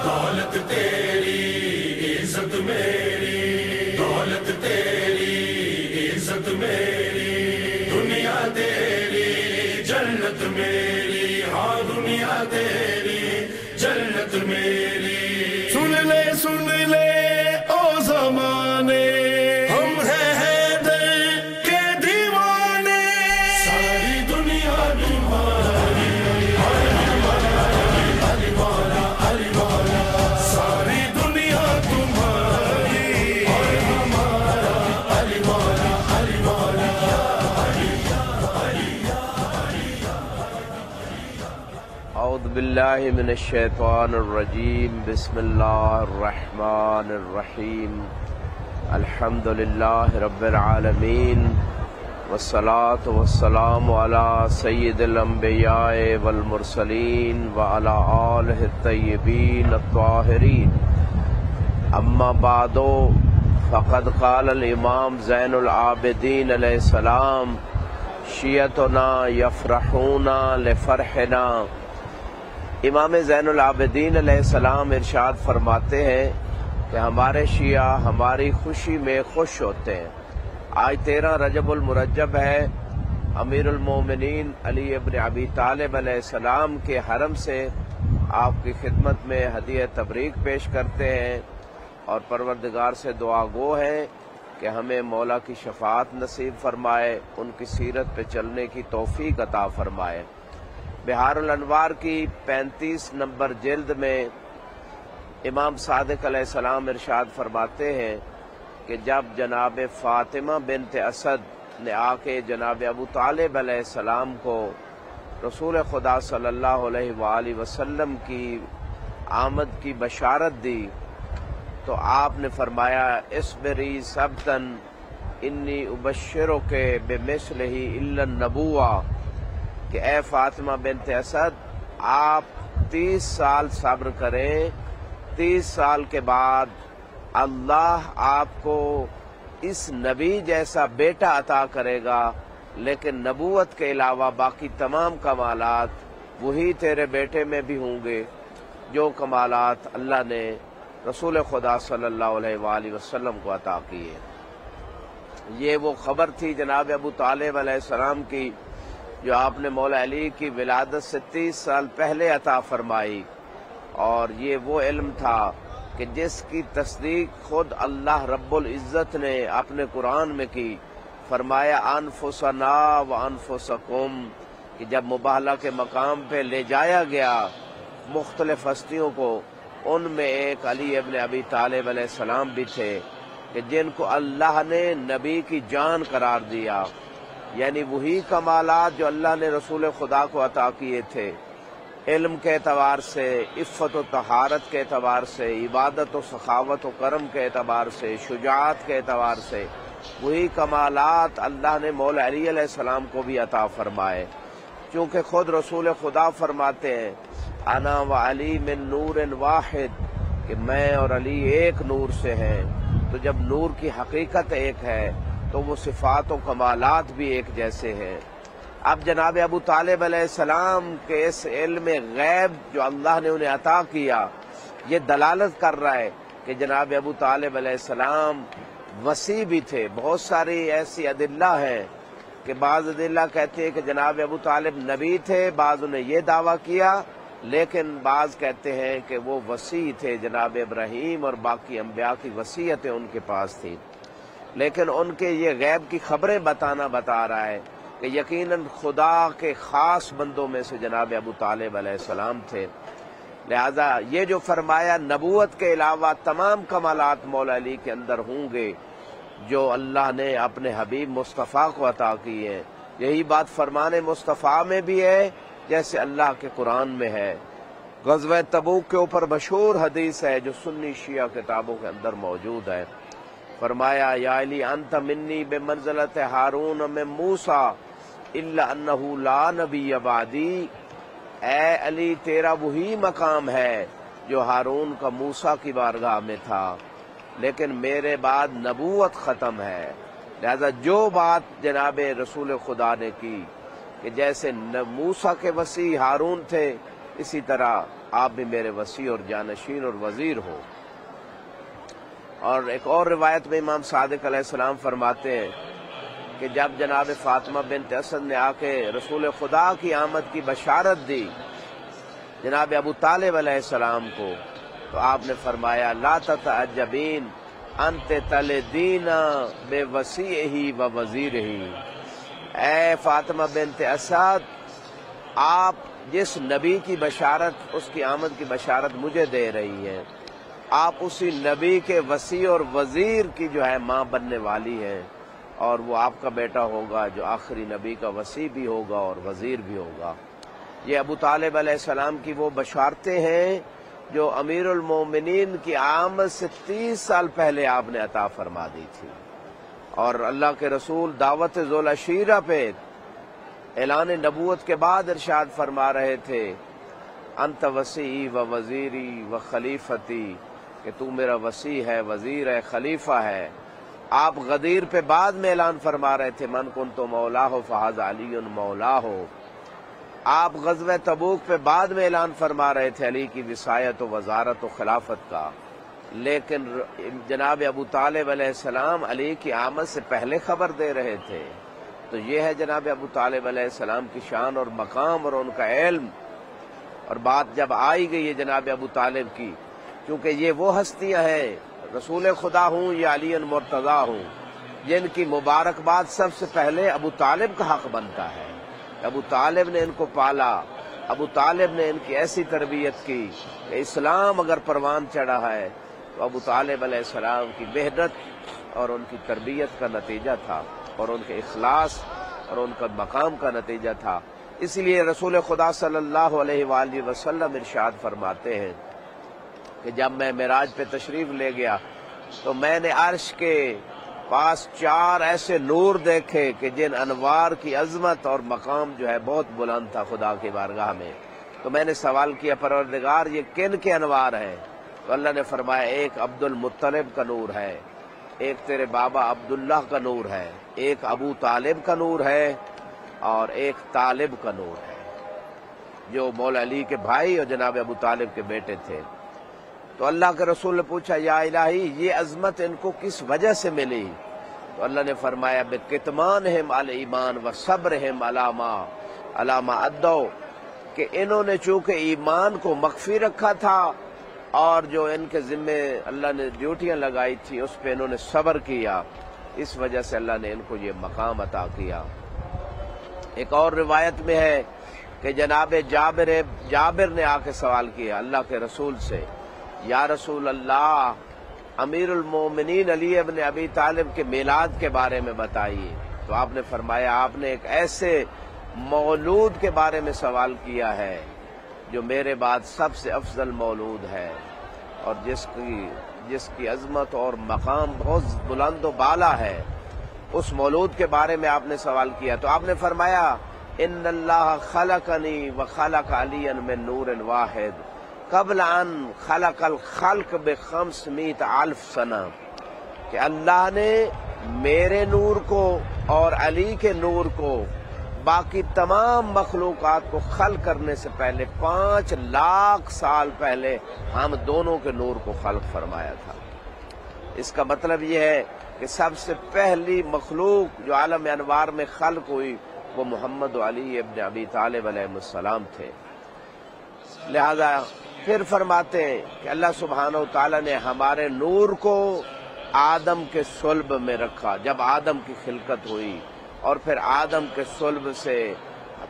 دولت تیری عزت میری، دولت تیری عزت میری، دنیا تیری جنت میری، ہاں دنیا تیری جنت میری۔ سن لے او زمانے، ہم ہیں حیدر کے دیوانے، ساری دنیا تمہاری، علی والا علی والا، ساری دنیا تمہاری، اور ہمارا علی والا علی والا۔ اعوذ باللہ من الشیطان الرجیم، بسم اللہ الرحمن الرحیم، الحمد للہ رب العالمین، والصلاة والسلام علی سید الانبیاء والمرسلین وعلی آلہ الطیبین الطاہرین، اما بعد فقد قال الامام زین العابدین علیہ السلام، شیعتنا یفرحون لفرحنا۔ امام زین العابدین علیہ السلام ارشاد فرماتے ہیں کہ ہمارے شیعہ ہماری خوشی میں خوش ہوتے ہیں۔ آج 13 رجب المرجب ہے، امیر المومنین علی ابن ابی طالب علیہ السلام کے حرم سے آپ کی خدمت میں ہدیہ تبریک پیش کرتے ہیں اور پروردگار سے دعا گو ہیں کہ ہمیں مولا کی شفاعت نصیب فرمائے، ان کی سیرت پہ چلنے کی توفیق عطا فرمائے۔ بہار الانوار کی 35 نمبر جلد میں امام صادق علیہ السلام ارشاد فرماتے ہیں کہ جب جناب فاطمہ بنت اسد نے آ کے جناب ابو طالب علیہ السلام کو رسول خدا صلی اللہ علیہ وآلہ وسلم کی آمد کی بشارت دی تو آپ نے فرمایا اصبری صبتاً انی ابشرک بمثلہ الا النبوہ، کہ اے فاطمہ بنت اسد آپ 30 سال صبر کریں، 30 سال کے بعد اللہ آپ کو اس نبی جیسا بیٹا عطا کرے گا، لیکن نبوت کے علاوہ باقی تمام کمالات وہی تیرے بیٹے میں بھی ہوں گے جو کمالات اللہ نے رسول خدا صلی اللہ علیہ وآلہ وسلم کو عطا کیے۔ یہ وہ خبر تھی جناب ابو طالب علیہ السلام کی جو آپ نے مولا علی کی ولادت سے 30 سال پہلے عطا فرمائی، اور یہ وہ علم تھا کہ جس کی تصدیق خود اللہ رب العزت نے اپنے قرآن میں کی، فرمایا انفسنا و انفسکم، کہ جب مباہلہ کے مقام پہ لے جایا گیا مختلف ہستیوں کو، ان میں ایک علی ابن ابی طالب علیہ السلام بھی تھے کہ جن کو اللہ نے نبی کی جان قرار دیا، یعنی وہی کمالات جو اللہ نے رسول خدا کو عطا کیے تھے، علم کے اعتبار سے، عفت و طہارت کے اعتبار سے، عبادت و سخاوت و کرم کے اعتبار سے، شجاعت کے اعتبار سے، وہی کمالات اللہ نے مولا علی علیہ السلام کو بھی عطا فرمائے، چونکہ خود رسول خدا فرماتے ہیں انا و علی من نور واحد، کہ میں اور علی ایک نور سے ہیں۔ تو جب نور کی حقیقت ایک ہے تو وہ صفات و کمالات بھی ایک جیسے ہیں۔ اب جناب ابو طالب علیہ السلام کے اس علم غیب جو اللہ نے انہیں عطا کیا، یہ دلالت کر رہا ہے کہ جناب ابو طالب علیہ السلام وسیع بھی تھے۔ بہت ساری ایسی ادلہ ہیں کہ بعض ادلہ کہتے ہیں کہ جناب ابو طالب نبی تھے، بعض نے یہ دعویٰ کیا لیکن بعض کہتے ہیں کہ وہ وصی تھے، جناب ابراہیم اور باقی انبیاء کی وصیتیں ان کے پاس تھیں، لیکن ان کے یہ غیب کی خبریں بتا رہا ہے کہ یقیناً خدا کے خاص بندوں میں سے جناب ابو طالب علیہ السلام تھے۔ لہذا یہ جو فرمایا نبوت کے علاوہ تمام کمالات مولا علی کے اندر ہوں گے جو اللہ نے اپنے حبیب مصطفیٰ کو عطا کی ہے، یہی بات فرمان مصطفیٰ میں بھی ہے جیسے اللہ کے قرآن میں ہے۔ غزوہ تبوک کے اوپر مشہور حدیث ہے جو سنی شیعہ کتابوں کے اندر موجود ہے۔ فرمایا یا علی انت منی بمنزلت ہارون من موسیٰ الا انہ لا نبی بعدی، اے علی تیرا وہی مقام ہے جو ہارون کا موسیٰ کی بارگاہ میں تھا، لیکن میرے بعد نبوت ختم ہے۔ لہذا جو بات جناب رسول خدا نے کی کہ جیسے موسیٰ کے وصی ہارون تھے، اسی طرح آپ بھی میرے وصی اور جانشین اور وزیر ہو۔ اور ایک اور روایت میں امام صادق علیہ السلام فرماتے ہیں کہ جب جناب فاطمہ بنت اسد نے آ کے رسول خدا کی آمد کی بشارت دی جناب ابو طالب علیہ السلام کو، تو آپ نے فرمایا لا تتعجبین انت تلدین بے وصیہ و وزیرہ، اے فاطمہ بنت اسد آپ جس نبی کی بشارت، اس کی آمد کی بشارت مجھے دے رہی ہیں، آپ اسی نبی کے وصی اور وزیر کی جو ہے ماں بننے والی ہیں، اور وہ آپ کا بیٹا ہوگا جو آخری نبی کا وصی بھی ہوگا اور وزیر بھی ہوگا۔ یہ ابو طالب علیہ السلام کی وہ بشارتیں ہیں جو امیر المومنین کی آمد سے 30 سال پہلے آپ نے عطا فرما دی تھی، اور اللہ کے رسول دعوت ذوالعشیرہ پہ اعلان نبوت کے بعد ارشاد فرما رہے تھے انت وصی و وزیری و خلیفتی، کہ تو میرا وصی ہے، وزیر ہے، خلیفہ ہے۔ آپ غدیر پہ بعد میں اعلان فرما رہے تھے من کنت مولاہ فہذا علی مولاہ۔ آپ غزوہ تبوک پہ بعد میں اعلان فرما رہے تھے علی کی وصایت و وزارت و خلافت کا، لیکن جناب ابو طالب علیہ السلام علی کی آمد سے پہلے خبر دے رہے تھے۔ تو یہ ہے جناب ابو طالب علیہ السلام کی شان اور مقام اور ان کا علم۔ اور بات جب آئی گئی ہے جناب ابو طالب کی، کیونکہ یہ وہ ہستیاں ہیں رسول خدا ہوں یا علی مرتضیٰ ہوں جن کی مبارکباد سب سے پہلے ابو طالب کا حق بنتا ہے۔ ابو طالب نے ان کو پالا، ابو طالب نے ان کی ایسی تربیت کی کہ اسلام اگر پروان چڑھا ہے تو ابو طالب علیہ السلام کی محنت اور ان کی تربیت کا نتیجہ تھا، اور ان کے اخلاص اور ان کا مقام کا نتیجہ تھا۔ اس لیے رسول خدا صلی اللہ علیہ وآلہ وسلم ارشاد فرماتے ہیں کہ جب میں معراج پہ تشریف لے گیا تو میں نے عرش کے پاس 4 ایسے نور دیکھے کہ جن انوار کی عظمت اور مقام جو ہے بہت بلند تھا خدا کی بارگاہ میں۔ تو میں نے سوال کیا پروردگار یہ کن کے انوار ہیں؟ تو اللہ نے فرمایا ایک عبد المطلب کا نور ہے، ایک تیرے بابا عبداللہ کا نور ہے، ایک ابو طالب کا نور ہے، اور ایک طالب کا نور ہے جو مولا علی کے بھائی اور جناب ابو طالب کے بیٹے تھے۔ تو اللہ کے رسول نے پوچھا یا الہی یہ عظمت ان کو کس وجہ سے ملی؟ تو اللہ نے فرمایا بکتمانہم الایمان و صبرہم علی ما ادوا، کہ انہوں نے چونکہ ایمان کو مخفی رکھا تھا اور جو ان کے ذمے اللہ نے ڈیوٹیاں لگائی تھی اس پہ انہوں نے صبر کیا، اس وجہ سے اللہ نے ان کو یہ مقام عطا کیا۔ ایک اور روایت میں ہے کہ جناب جابر نے آ کے سوال کیا اللہ کے رسول سے یا رسول اللہ امیر المومنین علی ابن ابی طالب کے میلاد کے بارے میں بتائیے۔ تو آپ نے فرمایا آپ نے ایک ایسے مولود کے بارے میں سوال کیا ہے جو میرے بعد سب سے افضل مولود ہے اور جس کی عظمت اور مقام بہت بلند و بالا ہے، اس مولود کے بارے میں آپ نے سوال کیا۔ تو آپ نے فرمایا ان اللہ خلقنی وخلق علی من نور واحد قبل ان خلق الخلق ب500,000 سنہ، کہ اللہ نے میرے نور کو اور علی کے نور کو باقی تمام مخلوقات کو خلق کرنے سے پہلے 5 لاکھ سال پہلے ہم دونوں کے نور کو خلق فرمایا تھا۔ اس کا مطلب یہ ہے کہ سب سے پہلی مخلوق جو عالم انوار میں خلق ہوئی وہ محمد علی ابن ابی طالب علیہ السلام تھے۔ لہذا پھر فرماتے ہیں کہ اللہ سبحانہ و تعالیٰ نے ہمارے نور کو آدم کے صلب میں رکھا جب آدم کی خلقت ہوئی، اور پھر آدم کے صلب سے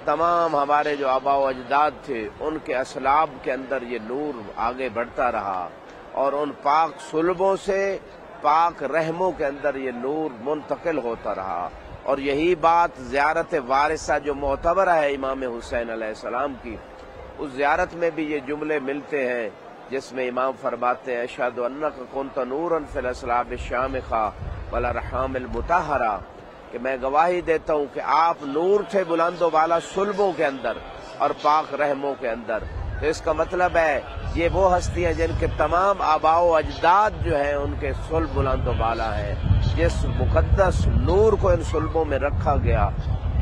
تمام ہمارے جو آباء و اجداد تھے ان کے اصلاب کے اندر یہ نور آگے بڑھتا رہا، اور ان پاک صلبوں سے پاک رحموں کے اندر یہ نور منتقل ہوتا رہا۔ اور یہی بات زیارت وارثہ جو معتبر ہے امام حسین علیہ السلام کی، اس زیارت میں بھی یہ جملے ملتے ہیں جس میں امام فرماتے ہیں اشہد انک کنت نورا فی الاصلاب الشامخہ والارحام المطہرہ، کہ میں گواہی دیتا ہوں کہ آپ نور تھے بلند و بالا صلبوں کے اندر اور پاک رحموں کے اندر۔ تو اس کا مطلب ہے یہ وہ ہستیاں جن کے تمام آباء و اجداد جو ہیں ان کے صلب بلند و بالا ہیں، جس مقدس نور کو ان صلبوں میں رکھا گیا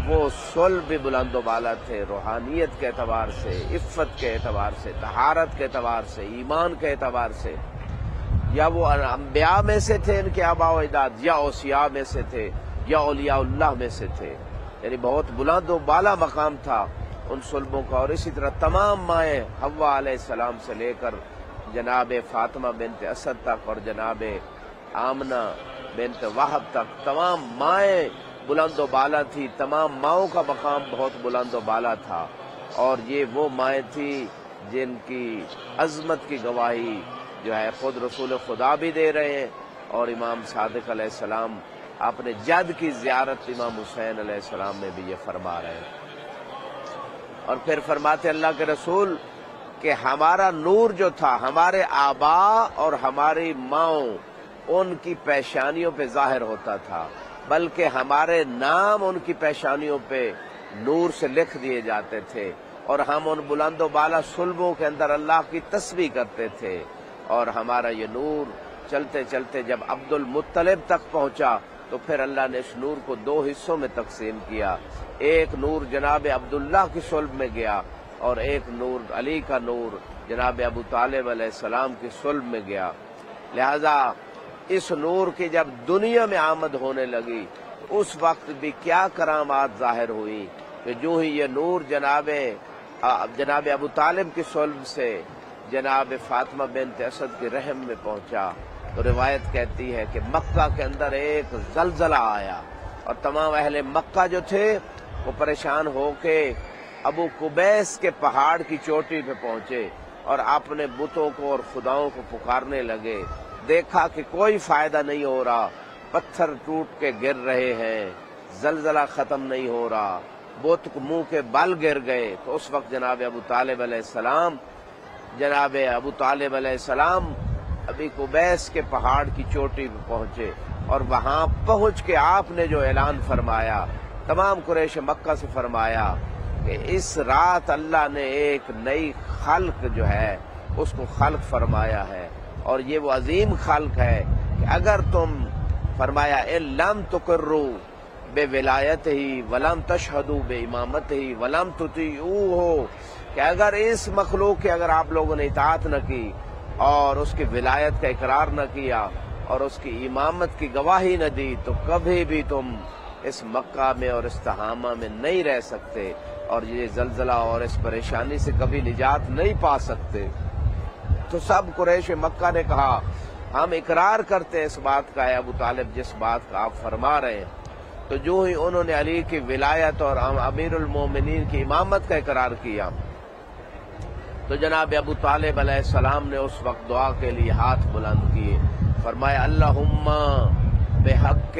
وہ صلب بھی بلند و بالا تھے، روحانیت کے اعتبار سے، عفت کے اعتبار سے، طہارت کے اعتبار سے، ایمان کے اعتبار سے، یا وہ انبیاء میں سے تھے ان کے آباء و اجداد، یا اوصیاء میں سے تھے، یا اولیاء اللہ میں سے تھے، یعنی بہت بلند و بالا مقام تھا ان صلبوں کا۔ اور اسی طرح تمام مائیں حوا علیہ السلام سے لے کر جناب فاطمہ بنت اسد تک اور جناب آمنہ بنت وہب تک تمام مائیں بلند و بالا تھی، تمام ماؤں کا مقام بہت بلند و بالا تھا، اور یہ وہ مائیں تھی جن کی عظمت کی گواہی جو ہے خود رسول خدا بھی دے رہے ہیں، اور امام صادق علیہ السلام اپنے جد کی زیارت امام حسین علیہ السلام میں بھی یہ فرما رہے ہیں۔ اور پھر فرماتے اللہ کے رسول کہ ہمارا نور جو تھا ہمارے آباء اور ہماری ماؤں ان کی پیشانیوں پہ ظاہر ہوتا تھا، بلکہ ہمارے نام ان کی پیشانیوں پہ نور سے لکھ دیے جاتے تھے، اور ہم ان بلند و بالا صلبوں کے اندر اللہ کی تسبیح کرتے تھے۔ اور ہمارا یہ نور چلتے چلتے جب عبد المطلب تک پہنچا تو پھر اللہ نے اس نور کو دو حصوں میں تقسیم کیا، ایک نور جناب عبداللہ کی صلب میں گیا، اور ایک نور علی کا نور جناب ابو طالب علیہ السلام کی صلب میں گیا۔ لہذا اس نور کی جب دنیا میں آمد ہونے لگی اس وقت بھی کیا کرامات ظاہر ہوئی کہ جو ہی یہ نور جناب ابو طالب کی صلب سے جناب فاطمہ بنت اسد کے رحم میں پہنچا تو روایت کہتی ہے کہ مکہ کے اندر ایک زلزلہ آیا، اور تمام اہل مکہ جو تھے وہ پریشان ہو کے ابو قبیس کے پہاڑ کی چوٹی پہ پہنچے اور اپنے بتوں کو اور خداؤں کو پکارنے لگے۔ دیکھا کہ کوئی فائدہ نہیں ہو رہا، پتھر ٹوٹ کے گر رہے ہیں، زلزلہ ختم نہیں ہو رہا، بت منہ کے بل گر گئے۔ تو اس وقت جناب ابو طالب علیہ السلام ابی قبیس کے پہاڑ کی چوٹی پہ پہنچے، اور وہاں پہنچ کے آپ نے جو اعلان فرمایا تمام قریش مکہ سے فرمایا کہ اس رات اللہ نے ایک نئی خلق جو ہے اس کو خلق فرمایا ہے، اور یہ وہ عظیم خلق ہے کہ اگر تم فرمایا ان لم تقروا بولایتہ ولم تشہدوا بامامتہ ولم تطیعوہ، کہ اگر اس مخلوق کی اگر آپ لوگوں نے اطاعت نہ کی اور اس کی ولایت کا اقرار نہ کیا اور اس کی امامت کی گواہی نہ دی تو کبھی بھی تم اس مکہ میں اور اس تہامہ میں نہیں رہ سکتے، اور یہ زلزلہ اور اس پریشانی سے کبھی نجات نہیں پا سکتے۔ تو سب قریش مکہ نے کہا ہم اقرار کرتے ہیں اس بات کا ہے ابو طالب جس بات کا آپ فرما رہے ہیں۔ تو جو ہی انہوں نے علی کی ولایت اور امیر المومنین کی امامت کا اقرار کیا تو جناب ابو طالب علیہ السلام نے اس وقت دعا کے لیے ہاتھ بلند کیے، فرمایا اللہم بحق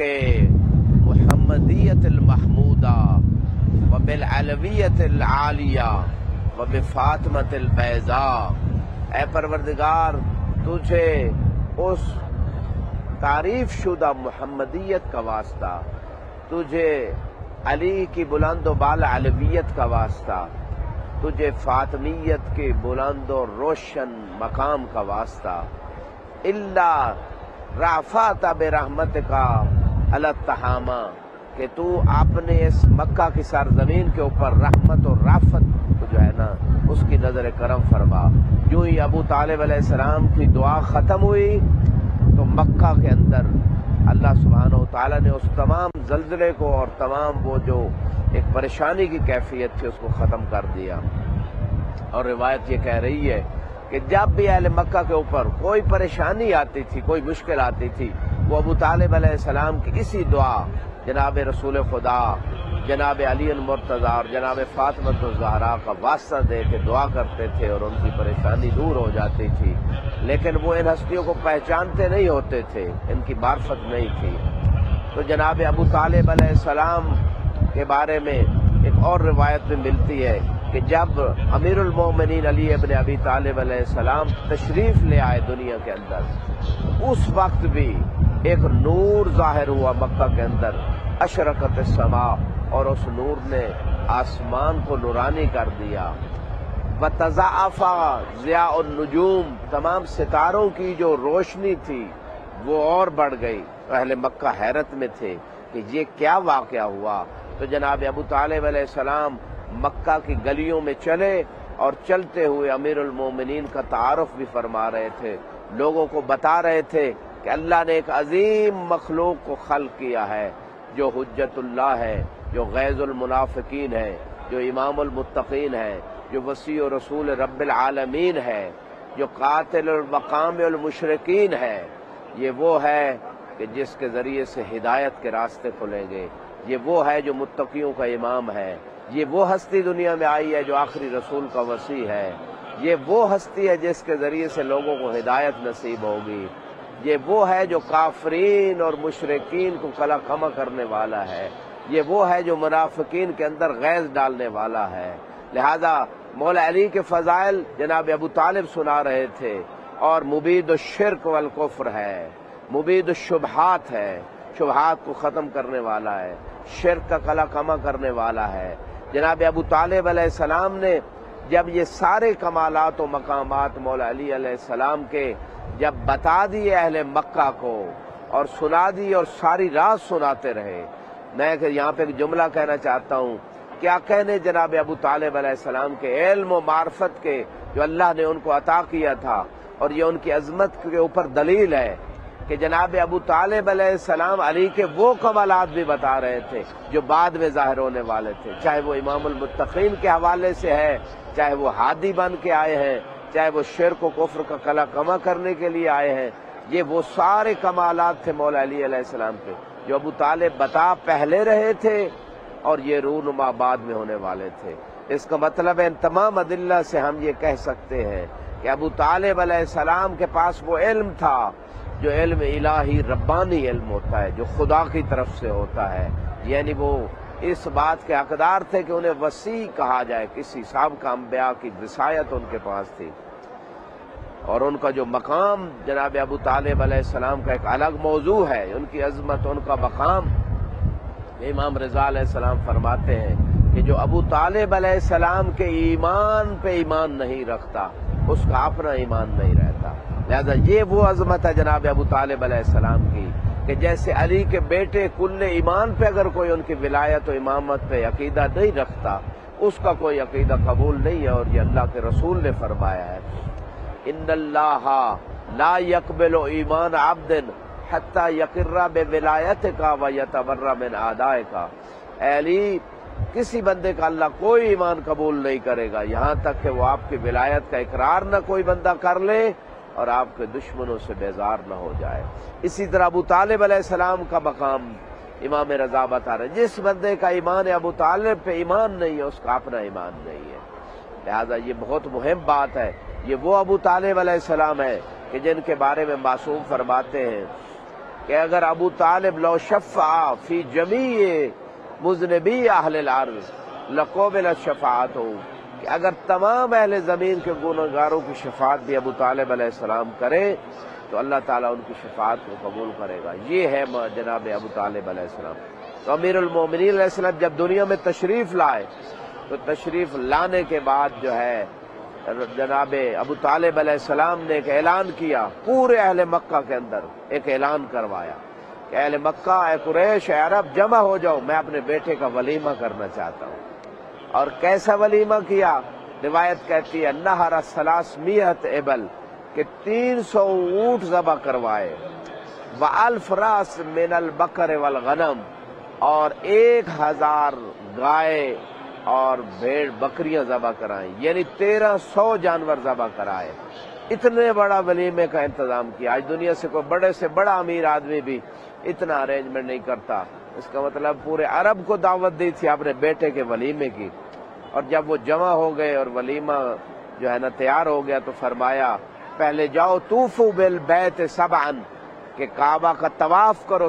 محمدیت المحمودہ وبالعلویت العالیہ وبفاطمۃ البیضاء، اے پروردگار تجھے اس تعریف شدہ محمدیت کا واسطہ، تجھے علی کی بلند و بالا علویت کا واسطہ، تجھے فاطمیت کے بلند و روشن مقام کا واسطہ، اللہ رافعت برحمتک علی التہامہ، کہ تو اپنے اس مکہ کی سرزمین کے اوپر رحمت اور رافت جو ہے نا اس کی نظر کرم فرما۔ جو ہی ابو طالب علیہ السلام کی دعا ختم ہوئی تو مکہ کے اندر اللہ سبحانہ و تعالیٰ نے اس تمام زلزلے کو اور تمام وہ جو ایک پریشانی کی کیفیت تھی اس کو ختم کر دیا۔ اور روایت یہ کہہ رہی ہے کہ جب بھی اہل مکہ کے اوپر کوئی پریشانی آتی تھی، کوئی مشکل آتی تھی، وہ ابو طالب علیہ السلام کی اسی دعا جناب رسول خدا، جناب علی المرتضیٰ اور جناب فاطمۃ الزہرا کا واسطہ دے کے دعا کرتے تھے اور ان کی پریشانی دور ہو جاتی تھی۔ لیکن وہ ان ہستیوں کو پہچانتے نہیں ہوتے تھے، ان کی معرفت نہیں تھی۔ تو جناب ابو طالب علیہ السلام کے بارے میں ایک اور روایت میں ملتی ہے کہ جب امیر المومنین علی ابن ابی طالب علیہ السلام تشریف لے آئے دنیا کے اندر، اس وقت بھی ایک نور ظاہر ہوا مکہ کے اندر، اشرقت السماء، اور اس نور نے آسمان کو نورانی کر دیا۔ وتضاعف ضیاء النجوم، تمام ستاروں کی جو روشنی تھی وہ اور بڑھ گئی۔ اہل مکہ حیرت میں تھے کہ یہ کیا واقعہ ہوا۔ تو جناب ابو طالب علیہ السلام مکہ کی گلیوں میں چلے اور چلتے ہوئے امیر المومنین کا تعارف بھی فرما رہے تھے، لوگوں کو بتا رہے تھے کہ اللہ نے ایک عظیم مخلوق کو خلق کیا ہے جو حجت اللہ ہے، جو غیظ المنافقین ہے، جو امام المتقین ہے، جو وسیع رسول رب العالمین ہے، جو قاتل المقام المشرکین ہے۔ یہ وہ ہے کہ جس کے ذریعے سے ہدایت کے راستے کھلیں گے، یہ وہ ہے جو متقیوں کا امام ہے، یہ وہ ہستی دنیا میں آئی ہے جو آخری رسول کا وصی ہے، یہ وہ ہستی ہے جس کے ذریعے سے لوگوں کو ہدایت نصیب ہوگی، یہ وہ ہے جو کافرین اور مشرکین کو کلا کما کرنے والا ہے، یہ وہ ہے جو منافقین کے اندر غیظ ڈالنے والا ہے۔ لہذا مولا علی کے فضائل جناب ابو طالب سنا رہے تھے، اور مبید الشرک والکفر ہے، مبید الشبہات ہے، شبہات کو ختم کرنے والا ہے، شرک کا کلا کما کرنے والا ہے۔ جناب ابو طالب علیہ السلام نے جب یہ سارے کمالات و مقامات مولا علی علیہ السلام کے جب بتا دیے اہل مکہ کو اور سنا دی اور ساری رات سناتے رہے، میں یہاں پہ ایک جملہ کہنا چاہتا ہوں، کیا کہنے جناب ابو طالب علیہ السلام کے علم و معرفت کے جو اللہ نے ان کو عطا کیا تھا، اور یہ ان کی عظمت کے اوپر دلیل ہے کہ جناب ابو طالب علیہ السلام علی کے وہ کمالات بھی بتا رہے تھے جو بعد میں ظاہر ہونے والے تھے، چاہے وہ امام المتقین کے حوالے سے ہے، چاہے وہ ہادی بن کے آئے ہیں، چاہے وہ شرک و کفر کا کلا کما کرنے کے لیے آئے ہیں۔ یہ وہ سارے کمالات تھے مولا علی علیہ السلام کے جو ابو طالب بتا پہلے رہے تھے اور یہ رونما بعد میں ہونے والے تھے۔ اس کا مطلب ہے ان تمام ادلہ سے ہم یہ کہہ سکتے ہیں کہ ابو طالب علیہ السلام کے پاس وہ علم تھا جو علم الہی ربانی علم ہوتا ہے، جو خدا کی طرف سے ہوتا ہے، یعنی وہ اس بات کے حقدار تھے کہ انہیں وسیع کہا جائے، کسی سابقہ انبیاء کی وصایت ان کے پاس تھی، اور ان کا جو مقام جناب ابو طالب علیہ السلام کا ایک الگ موضوع ہے، ان کی عظمت، ان کا مقام۔ امام رضا علیہ السلام فرماتے ہیں کہ جو ابو طالب علیہ السلام کے ایمان پہ ایمان نہیں رکھتا اس کا اپنا ایمان نہیں رہتا۔ لہذا یہ وہ عظمت ہے جناب ابو طالب علیہ السلام کی کہ جیسے علی کے بیٹے کل ایمان پہ اگر کوئی ان کی ولایت و امامت پہ عقیدہ نہیں رکھتا اس کا کوئی عقیدہ قبول نہیں ہے، اور یہ اللہ کے رسول نے فرمایا ہے، ان اللہ لا يقبل ایمان عبد حتی یقر بولایتک ویتبرأ من اعدائک۔ اے علی، کسی بندے کا اللہ کوئی ایمان قبول نہیں کرے گا یہاں تک کہ وہ آپ کی ولایت کا اقرار نہ کوئی بندہ کر لے اور آپ کے دشمنوں سے بیزار نہ ہو جائے۔ اسی طرح ابو طالب علیہ السلام کا مقام امام رضا بتا رہے، جس بندے کا ایمان ابو طالب پہ ایمان نہیں ہے اس کا اپنا ایمان نہیں ہے۔ لہذا یہ بہت مہم بات ہے، یہ وہ ابو طالب علیہ السلام ہے کہ جن کے بارے میں معصوم فرماتے ہیں کہ اگر ابو طالب لو شفع فی جمیع مذنبی اہل الارض لقبلت شفاعتہ، کہ اگر تمام اہل زمین کے گنہگاروں کی شفاعت بھی ابو طالب علیہ السلام کرے تو اللہ تعالیٰ ان کی شفاعت کو قبول کرے گا۔ یہ ہے جناب ابو طالب علیہ السلام۔ تو امیر المومنین علیہ السلام جب دنیا میں تشریف لائے تو تشریف لانے کے بعد جو ہے جناب ابو طالب علیہ السلام نے ایک اعلان کیا، پورے اہل مکہ کے اندر ایک اعلان کروایا کہ اہل مکہ، اے قریش، اے عرب، جمع ہو جاؤ، میں اپنے بیٹے کا ولیمہ کرنا چاہتا ہوں۔ اور کیسا ولیمہ کیا؟ روایت کہتی ہے نہر 300 ابل، کہ 300 اونٹ ذبح کروائے، و1000 راس من البقر والغنم، اور 1000 گائے اور بھیڑ بکریاں ذبح کرائیں، یعنی 1300 جانور ذبح کرائے۔ اتنے بڑا ولیمے کا انتظام کیا۔ آج دنیا سے کوئی بڑے سے بڑا امیر آدمی بھی اتنا ارینجمنٹ نہیں کرتا۔ اس کا مطلب پورے عرب کو دعوت دی تھی اپنے بیٹے کے ولیمے کی، اور جب وہ جمع ہو گئے اور ولیمہ جو ہے نا تیار ہو گیا تو فرمایا پہلے جاؤ طوفوا بالبیت سبعا، کہ کعبہ کا طواف کرو